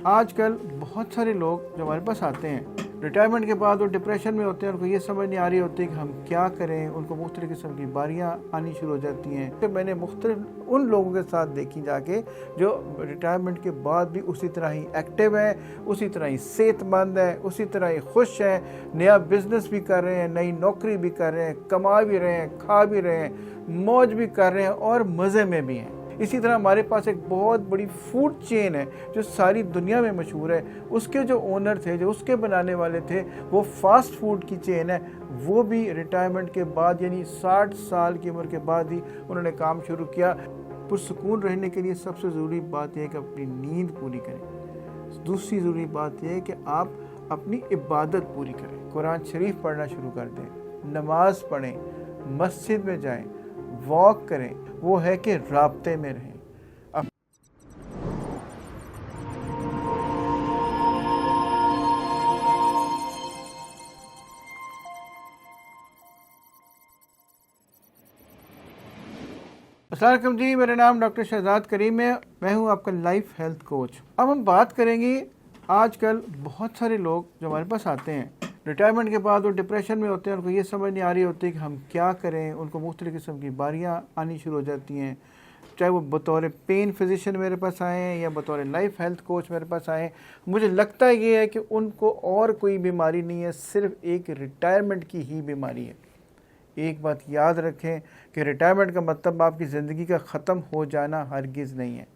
आजकल बहुत सारे लोग जो हमारे पास आते हैं रिटायरमेंट के बाद वो डिप्रेशन में होते हैं, उनको ये समझ नहीं आ रही होती कि हम क्या करें। उनको मुख्तलिफ़ किस्म की बीमारियाँ आनी शुरू हो जाती हैं। तो मैंने मुख्तलिफ उन लोगों के साथ देखी जाके जो रिटायरमेंट के बाद भी उसी तरह ही एक्टिव है, उसी तरह ही सेहतमंद है, उसी तरह ही खुश है, नया बिजनेस भी कर रहे हैं, नई नौकरी भी कर रहे हैं, कमा भी रहे हैं, खा भी रहे हैं, मौज भी कर रहे हैं और मज़े में भी हैं। इसी तरह हमारे पास एक बहुत बड़ी फूड चेन है जो सारी दुनिया में मशहूर है। उसके जो ओनर थे, जो उसके बनाने वाले थे, वो फास्ट फूड की चेन है। वो भी रिटायरमेंट के बाद यानी 60 साल की उम्र के बाद ही उन्होंने काम शुरू किया। पुरसुकून रहने के लिए सबसे ज़रूरी बात यह है कि अपनी नींद पूरी करें। दूसरी ज़रूरी बात यह है कि आप अपनी इबादत पूरी करें। कुरान शरीफ पढ़ना शुरू कर दें, नमाज पढ़ें, मस्जिद में जाएं, वॉक करें। वो है कि राब्ते में रहें। अस्सलाम वालेकुम जी, मेरा नाम डॉक्टर शहजाद करीम है। मैं हूं आपका लाइफ हेल्थ कोच। अब हम बात करेंगे, आजकल बहुत सारे लोग जो हमारे पास आते हैं रिटायरमेंट के बाद वो डिप्रेशन में होते हैं, उनको ये समझ नहीं आ रही होती कि हम क्या करें। उनको मुख्तलिफ़ किस्म की बीमारियाँ आनी शुरू हो जाती हैं, चाहे वो बतौर पेन फिजिशियन मेरे पास आए हैं या बतौर लाइफ हेल्थ कोच मेरे पास आए हैं। मुझे लगता ये है कि उनको और कोई बीमारी नहीं है, सिर्फ एक रिटायरमेंट की ही बीमारी है। एक बात याद रखें कि रिटायरमेंट का मतलब आपकी ज़िंदगी का ख़त्म हो जाना हरगिज़ नहीं है।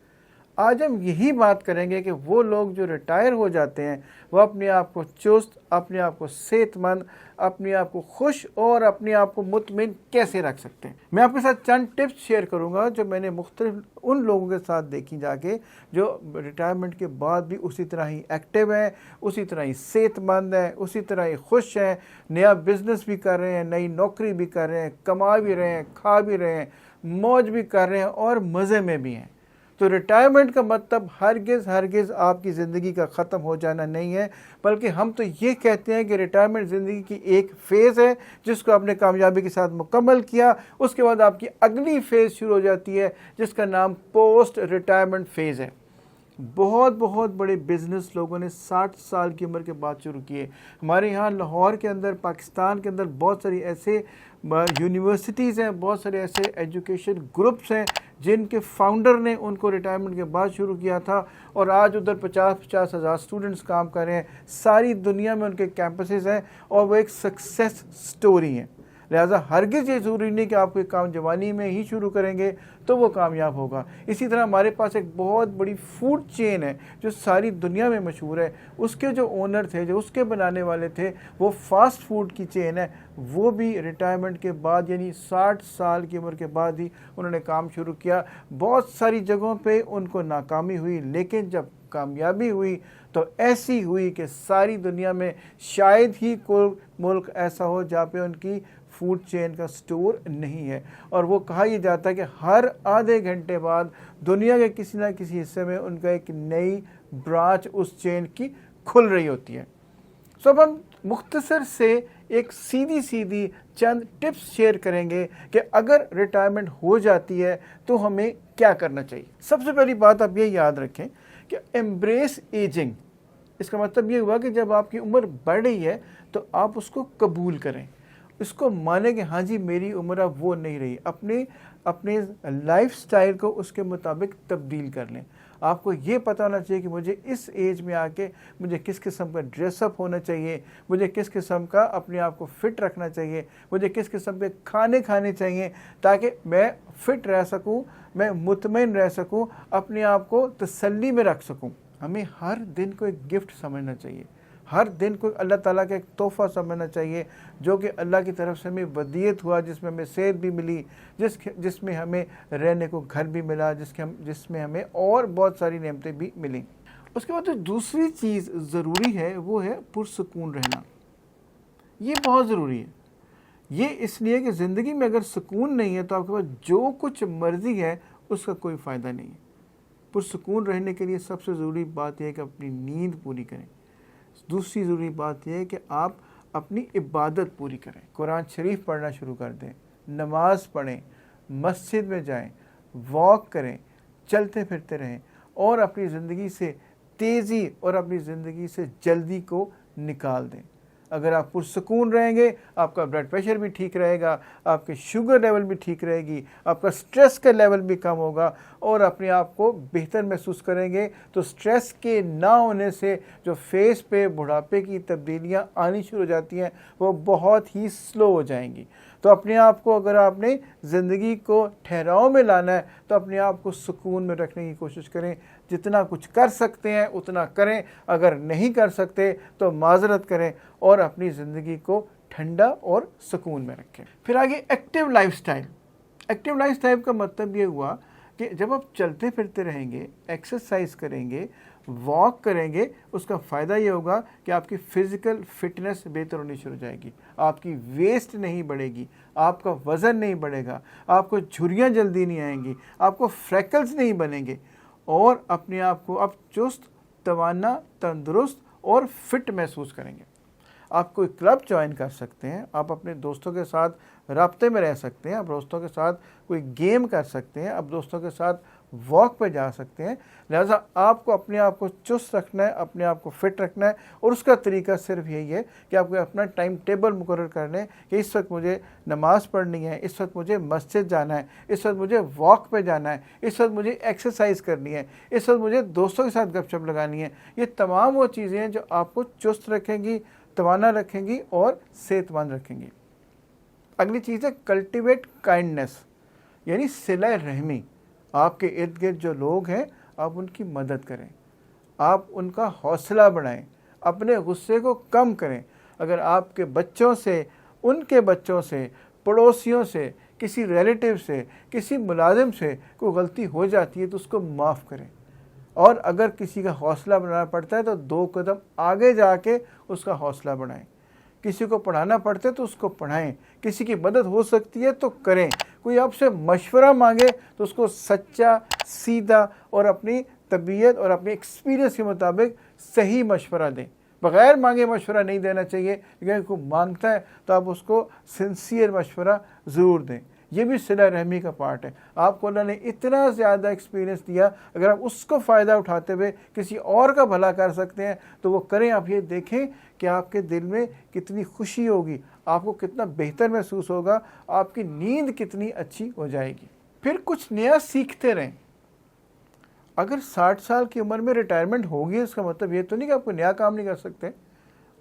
आज हम यही बात करेंगे कि वो लोग जो रिटायर हो जाते हैं वो अपने आप को चुस्त, अपने आप को सेहतमंद, अपने आप को खुश और अपने आप को मुतमिन कैसे रख सकते हैं। मैं आपके साथ चंद टिप्स शेयर करूंगा जो मैंने मुख्तलिफ उन लोगों के साथ देखी जाके जो रिटायरमेंट के बाद भी उसी तरह ही एक्टिव है, उसी तरह ही सेहतमंद है, उसी तरह ही खुश है, नया बिजनेस भी कर रहे हैं, नई नौकरी भी कर रहे हैं, कमा भी रहे हैं, खा भी रहे हैं, मौज भी कर रहे हैं और मज़े में भी हैं। तो रिटायरमेंट का मतलब हरगिज़ आपकी ज़िंदगी का ख़त्म हो जाना नहीं है, बल्कि हम तो ये कहते हैं कि रिटायरमेंट ज़िंदगी की एक फ़ेज़ है जिसको आपने कामयाबी के साथ मुकम्मल किया। उसके बाद आपकी अगली फ़ेज़ शुरू हो जाती है जिसका नाम पोस्ट रिटायरमेंट फ़ेज़ है। बहुत बड़े बिजनेस लोगों ने 60 साल की उम्र के बाद शुरू किए। हमारे यहाँ लाहौर के अंदर, पाकिस्तान के अंदर बहुत सारी ऐसे यूनिवर्सिटीज़ हैं, बहुत सारे ऐसे एजुकेशन ग्रुप्स हैं जिनके फाउंडर ने उनको रिटायरमेंट के बाद शुरू किया था और आज उधर 50-50 हज़ार स्टूडेंट्स काम कर रहे हैं। सारी दुनिया में उनके कैंपसेस हैं और वो एक सक्सेस स्टोरी है। लिहाजा हरगिज़ ये ज़रूरी नहीं कि आप कोई काम जवानी में ही शुरू करेंगे तो वो कामयाब होगा। इसी तरह हमारे पास एक बहुत बड़ी फूड चेन है जो सारी दुनिया में मशहूर है। उसके जो ओनर थे, जो उसके बनाने वाले थे, वो फास्ट फूड की चेन है। वो भी रिटायरमेंट के बाद यानी 60 साल की उम्र के बाद ही उन्होंने काम शुरू किया। बहुत सारी जगहों पे उनको नाकामी हुई, लेकिन जब कामयाबी हुई तो ऐसी हुई कि सारी दुनिया में शायद ही कोई मुल्क ऐसा हो जहाँ पे उनकी फूड चेन का स्टोर नहीं है। और वो कहा यह जाता है कि हर आधे घंटे बाद दुनिया के किसी न किसी हिस्से में उनका एक नई ब्रांच उस चेन की खुल रही होती है। सो अब हम मुख्तसर से एक सीधी चंद टिप्स शेयर करेंगे कि अगर रिटायरमेंट हो जाती है तो हमें क्या करना चाहिए। सबसे पहली बात आप ये याद रखें कि एम्ब्रेस एजिंग। इसका मतलब ये हुआ कि जब आपकी उम्र बढ़ रही है तो आप उसको कबूल करें, इसको माने कि हाँ जी मेरी उम्र अब वो नहीं रही। अपने लाइफस्टाइल को उसके मुताबिक तब्दील कर लें। आपको ये पता होना चाहिए कि मुझे इस एज में आके मुझे किस किस्म का ड्रेसअप होना चाहिए, मुझे किस किस्म का अपने आप को फ़िट रखना चाहिए, मुझे किस किस्म के खाने चाहिए ताकि मैं फ़िट रह सकूं, मैं मुतमईन रह सकूं, अपने आप को तसल्ली में रख सकूं। हमें हर दिन को एक गिफ्ट समझना चाहिए, हर दिन को अल्लाह ताला का एक तोहफ़ा समझना चाहिए जो कि अल्लाह की तरफ से हमें वदीयत हुआ, जिसमें हमें सेहत भी मिली, जिसमें हमें रहने को घर भी मिला, जिसमें हमें और बहुत सारी नेमतें भी मिली। उसके बाद जो दूसरी चीज़ ज़रूरी है वो है पुरसुकून रहना। ये बहुत ज़रूरी है। ये इसलिए कि ज़िंदगी में अगर सुकून नहीं है तो आपके पास जो कुछ मर्ज़ी है उसका कोई फ़ायदा नहीं है। पुरसुकून रहने के लिए सबसे ज़रूरी बात यह है कि अपनी नींद पूरी करें। दूसरी ज़रूरी बात यह है कि आप अपनी इबादत पूरी करें। कुरान शरीफ पढ़ना शुरू कर दें, नमाज पढ़ें, मस्जिद में जाएं, वॉक करें, चलते फिरते रहें और अपनी ज़िंदगी से तेज़ी और अपनी ज़िंदगी से जल्दी को निकाल दें। अगर आप पुरसकून रहेंगे, आपका ब्लड प्रेशर भी ठीक रहेगा, आपके शुगर लेवल भी ठीक रहेगी, आपका स्ट्रेस का लेवल भी कम होगा और अपने आप को बेहतर महसूस करेंगे। तो स्ट्रेस के ना होने से जो फेस पे बुढ़ापे की तब्दीलियां आनी शुरू हो जाती हैं वो बहुत ही स्लो हो जाएंगी। तो अपने आप को, अगर आपने ज़िंदगी को ठहराव में लाना है तो अपने आप को सुकून में रखने की कोशिश करें। जितना कुछ कर सकते हैं उतना करें, अगर नहीं कर सकते तो माजरत करें और अपनी ज़िंदगी को ठंडा और सुकून में रखें। फिर आगे एक्टिव लाइफस्टाइल। एक्टिव लाइफस्टाइल का मतलब ये हुआ कि जब आप चलते फिरते रहेंगे, एक्सरसाइज करेंगे, वॉक करेंगे, उसका फ़ायदा ये होगा कि आपकी फ़िज़िकल फिटनेस बेहतर होनी शुरू हो जाएगी, आपकी वेस्ट नहीं बढ़ेगी, आपका वज़न नहीं बढ़ेगा, आपको झुर्रियाँ जल्दी नहीं आएंगी, आपको फ्रैकल्स नहीं बनेंगे और अपने आप को आप चुस्त, तवाना, तंदुरुस्त और फिट महसूस करेंगे। आप कोई क्लब ज्वाइन कर सकते हैं, आप अपने दोस्तों के साथ राब्ते में रह सकते हैं, आप दोस्तों के साथ कोई गेम कर सकते हैं, आप दोस्तों के साथ वॉक पे जा सकते हैं। लिहाजा आपको अपने आप को चुस्त रखना है, अपने आप को फिट रखना है और उसका तरीका सिर्फ यही है कि आपको अपना टाइम टेबल मुकर्रर करना है कि इस वक्त मुझे नमाज़ पढ़नी है, इस वक्त मुझे मस्जिद जाना है, इस वक्त मुझे वॉक पे जाना है, इस वक्त मुझे एक्सरसाइज करनी है, इस वक्त मुझे दोस्तों के साथ गपशप लगानी है। ये तमाम वो चीज़ें हैं जो आपको चुस्त रखेंगी, तवाना रखेंगी और सेहतमंद रखेंगी। अगली चीज़ है कल्टिवेट काइंडनेस, यानी सिला रहमी। आपके इर्द गिर्द जो लोग हैं आप उनकी मदद करें, आप उनका हौसला बढ़ाएं, अपने गुस्से को कम करें। अगर आपके बच्चों से, उनके बच्चों से, पड़ोसियों से, किसी रिलेटिव से, किसी मुलाजिम से कोई गलती हो जाती है तो उसको माफ़ करें और अगर किसी का हौसला बढ़ाना पड़ता है तो 2 कदम आगे जाके उसका हौसला बढ़ाएं। किसी को पढ़ाना पड़ता है तो उसको पढ़ाएं, किसी की मदद हो सकती है तो करें। कोई आपसे मशवरा मांगे तो उसको सच्चा, सीधा और अपनी तबीयत और अपने एक्सपीरियंस के मुताबिक सही मशवरा दें। बग़ैर मांगे मशवरा नहीं देना चाहिए, लेकिन कोई मांगता है तो आप उसको सिंसियर मशवरा ज़रूर दें। ये भी सिला रहमी का पार्ट है। आपको अल्लाह ने इतना ज़्यादा एक्सपीरियंस दिया, अगर आप उसको फ़ायदा उठाते हुए किसी और का भला कर सकते हैं तो वो करें। आप ये देखें कि आपके दिल में कितनी खुशी होगी, आपको कितना बेहतर महसूस होगा, आपकी नींद कितनी अच्छी हो जाएगी। फिर कुछ नया सीखते रहें। अगर 60 साल की उम्र में रिटायरमेंट होगी इसका मतलब ये तो नहीं कि आप कोई नया काम नहीं कर सकते।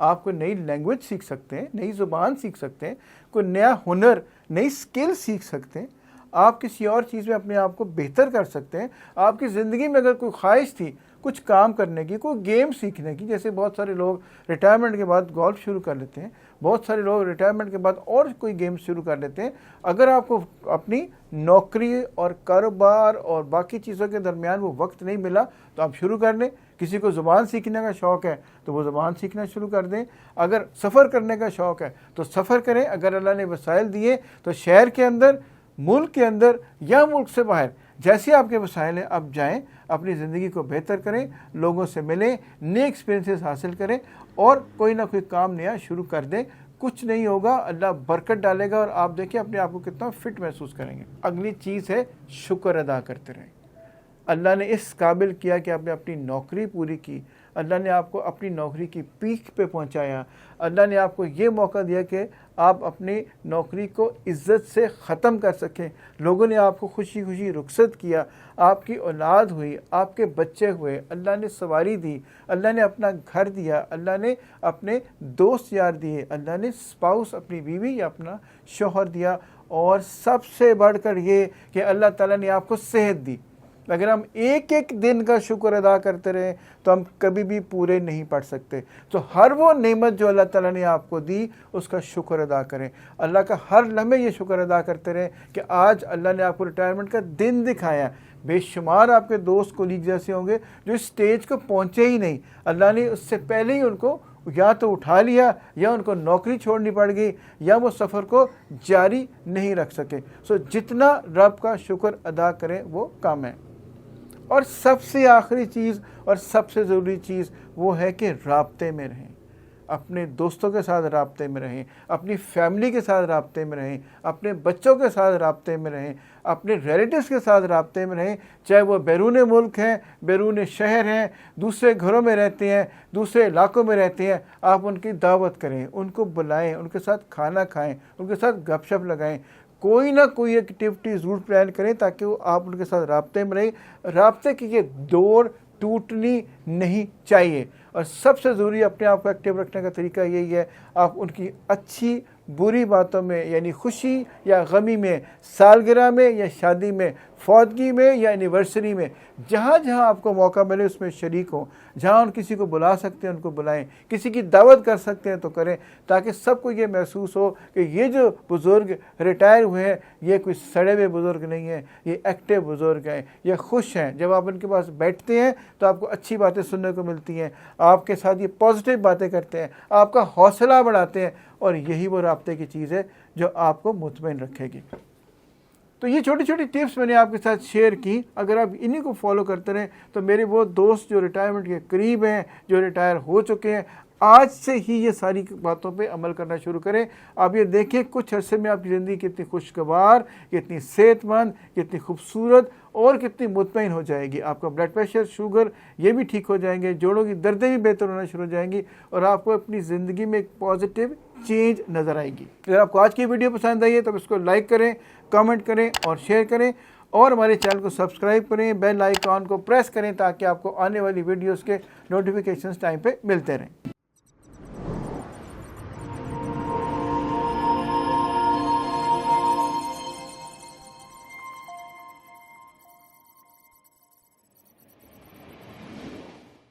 आप कोई नई लैंग्वेज सीख सकते हैं, नई ज़ुबान सीख सकते हैं, कोई नया हुनर, नई स्किल सीख सकते हैं। आप किसी और चीज़ में अपने आप को बेहतर कर सकते हैं। आपकी ज़िंदगी में अगर कोई ख्वाहिश थी कुछ काम करने की, कोई गेम सीखने की, जैसे बहुत सारे लोग रिटायरमेंट के बाद गोल्फ शुरू कर लेते हैं, बहुत सारे लोग रिटायरमेंट के बाद और कोई गेम शुरू कर लेते हैं। अगर आपको अपनी नौकरी और कारोबार और बाकी चीज़ों के दरमियान वो वक्त नहीं मिला तो आप शुरू कर लें। किसी को ज़ुबान सीखने का शौक़ है तो वो ज़ुबान सीखना शुरू कर दें। अगर सफ़र करने का शौक़ है तो सफ़र करें। अगर अल्लाह ने वसाइल दिए तो शहर के अंदर, मुल्क के अंदर या मुल्क से बाहर, जैसे आपके वसाइल हैं आप जाएं, अपनी ज़िंदगी को बेहतर करें, लोगों से मिलें, नए एक्सपीरियंसेस हासिल करें और कोई ना कोई काम नया शुरू कर दें। कुछ नहीं होगा, अल्लाह बरकत डालेगा और आप देखिए अपने आप को कितना फिट महसूस करेंगे। अगली चीज़ है शुक्र अदा करते रहें। अल्लाह ने इस काबिल किया कि आपने अपनी नौकरी पूरी की, अल्लाह ने आपको अपनी नौकरी की पीक पे पहुंचाया, अल्लाह ने आपको ये मौका दिया कि आप अपनी नौकरी को इज़्ज़त से ख़त्म कर सकें। लोगों ने आपको खुशी खुशी रुखसत किया, आपकी औलाद हुई, आपके बच्चे हुए, अल्लाह ने सवारी दी, अल्लाह ने अपना घर दिया, अल्लाह ने अपने दोस्त यार दिए, अल्लाह ने स्पाउस अपनी बीवी या अपना शौहर दिया और सबसे बढ़कर ये कि अल्लाह ताला ने आपको सेहत दी। अगर हम एक एक दिन का शुक्र अदा करते रहें तो हम कभी भी पूरे नहीं पड़ सकते। तो हर वो नेमत जो अल्लाह ताला ने आपको दी उसका शुक्र अदा करें। अल्लाह का हर लम्हे ये शुक्र अदा करते रहें कि आज अल्लाह ने आपको रिटायरमेंट का दिन दिखाया। बेशुमार आपके दोस्त कोलीग जैसे होंगे जो इस स्टेज को पहुँचे ही नहीं, अल्लाह ने उससे पहले ही उनको या तो उठा लिया या उनको नौकरी छोड़नी पड़ गई या वो सफ़र को जारी नहीं रख सके। सो जितना रब का शुक्र अदा करें वो कम है। और सबसे आखिरी चीज़ और सबसे ज़रूरी चीज़ वो है कि राब्ते में रहें। अपने दोस्तों के साथ राब्ते में रहें, अपनी फैमिली के साथ राब्ते में रहें, अपने बच्चों के साथ राब्ते में रहें, अपने रिलेटिव्स के साथ राब्ते में रहें, चाहे वो बैरून मुल्क हैं, बैरून शहर हैं, दूसरे घरों में रहते हैं, दूसरे इलाकों में रहते हैं। आप उनकी दावत करें, उनको बुलाएं, उनके साथ खाना खाएं, उनके साथ गपशप लगाएं, कोई ना कोई एक्टिविटी ज़रूर प्लान करें ताकि वो आप उनके साथ राब्ते में रहें। राब्ते की ये डोर टूटनी नहीं चाहिए। और सबसे ज़रूरी अपने आप को एक्टिव रखने का तरीका यही है, आप उनकी अच्छी बुरी बातों में यानी खुशी या गमी में, सालगिरह में या शादी में, फौतगी में या एनिवर्सरी में, जहाँ जहाँ आपको मौका मिले उसमें शरीक हों। जहाँ उन किसी को बुला सकते हैं उनको बुलाएं, किसी की दावत कर सकते हैं तो करें, ताकि सबको ये महसूस हो कि ये जो बुज़ुर्ग रिटायर हुए हैं ये कोई सड़े हुए बुज़ुर्ग नहीं हैं, ये एक्टिव बुज़ुर्ग हैं, ये खुश हैं। जब आप उनके पास बैठते हैं तो आपको अच्छी बातें सुनने को मिलती हैं, आपके साथ ये पॉजिटिव बातें करते हैं, आपका हौसला बढ़ाते हैं, और यही वो राब्ते की चीज़ है जो आपको मुतमईन रखेगी। तो ये छोटी छोटी टिप्स मैंने आपके साथ शेयर की। अगर आप इन्हीं को फॉलो करते रहें तो मेरे वो दोस्त जो रिटायरमेंट के करीब हैं, जो रिटायर हो चुके हैं, आज से ही ये सारी बातों पे अमल करना शुरू करें। आप ये देखें कुछ अरसे में आपकी ज़िंदगी कितनी खुशगवार, कितनी सेहतमंद, कितनी खूबसूरत और कितनी मुतमईन हो जाएगी। आपका ब्लड प्रेशर, शुगर ये भी ठीक हो जाएंगे, जोड़ों की दर्दें भी बेहतर होना शुरू हो जाएंगी, और आपको अपनी ज़िंदगी में एक पॉजिटिव चेंज नज़र आएगी। अगर आपको आज की वीडियो पसंद आई है तो इसको लाइक करें, कमेंट करें और शेयर करें, और हमारे चैनल को सब्सक्राइब करें, बेल आइकॉन को प्रेस करें ताकि आपको आने वाली वीडियोस के नोटिफिकेशंस टाइम पे मिलते रहें।